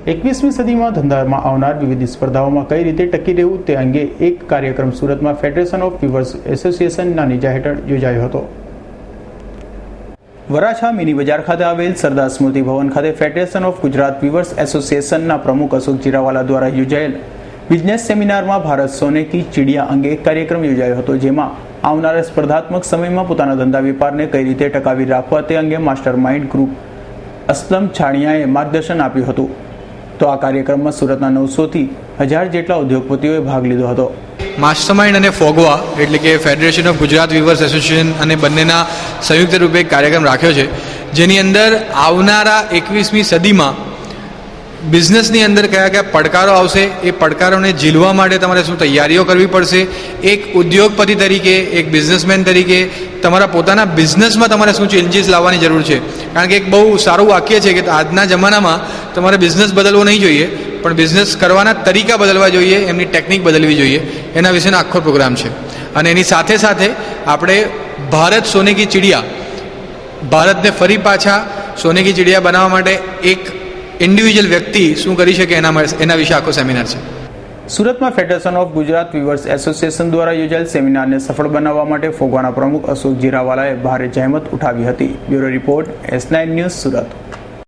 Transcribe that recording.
21મી સદીમાં ધંધામાં આવનાર વિવિધ સ્પર્ધાઓમાં કઈ રીતે ટકી રહેવું તે અંગે એક કાર્યક્રમ સુરતમાં ફેડરેશન ઓફ વીવર્સ એસોસિએશનના નેજા હેઠળ યોજાયો હતો। વરાછા મિની બજાર ખાતે આવેલ સરદાર સ્મૃતિ ભવન ખાતે ફેડરેશન ઓફ ગુજરાત વીવર્સ એસોસિએશનના પ્રમુખ અશોક જીરાવાલા દ્વારા યોજાયેલ બિઝનેસ સેમિનારમાં ભારત સોને કી ચિડિયા અંગે એક કાર્યક્રમ યોજાયો હતો, જેમાં આવનારા સ્પર્ધાત્મક સમયમાં પોતાના ધંધા વેપારને કઈ રીતે ટકાવી રાખવા તે અંગે માસ્ટર માઇન્ડ ગ્રુપ અસલમ છાણિયાએ માર્ગદર્શન આપ્યું હતું। તો આ કાર્યક્રમમાં સુરતના 900 થી 1000 જેટલા ઉદ્યોગપતિઓએ ભાગ લીધો હતો। માસ્ટરમાઇન્ડ અને ફોગવા એટલે કે federation of Gujarat weavers association અને બંનેના સંયુક્ત રૂપે એક કાર્યક્રમ રાખ્યો છે, જેની અંદર આવનારા 21મી સદીમાં બિઝનેસની અંદર કયા કયા પડકારો આવશે, એ પડકારોને ઝીલવા માટે તમારે શું તૈયારીઓ કરવી પડશે, એક ઉદ્યોગપતિ તરીકે, એક બિઝનેસમેન તરીકે તમારા પોતાના બિઝનેસમાં તમારે શું ચેન્જીસ લાવવાની જરૂર છે। કારણ કે એક બહુ સારું વાક્ય છે કે આજના જમાનામાં તમારે બિઝનેસ બદલવો નહીં જોઈએ, પણ બિઝનેસ કરવાના તરીકા બદલવા જોઈએ, એમની ટેકનિક બદલવી જોઈએ। એના વિશેનો આખો પ્રોગ્રામ છે। અને એની સાથે સાથે આપણે ભારત સોને કી ચિડિયા, ભારતને ફરી પાછા સોને કી ચિડિયા બનાવવા માટે એક ઇન્ડિવિજ્યુઅલ વ્યક્તિ શું કરી શકે એના વિશે આખો સેમિનાર છે। સુરતમાં federation of Gujarat weavers association દ્વારા યોજાયેલ સેમિનારને સફળ બનાવવા માટે ફોગવાના પ્રમુખ અશોક જીરાવાલાએ ભારે જહેમત ઉઠાવી હતી। Bureau report S9 news Surat.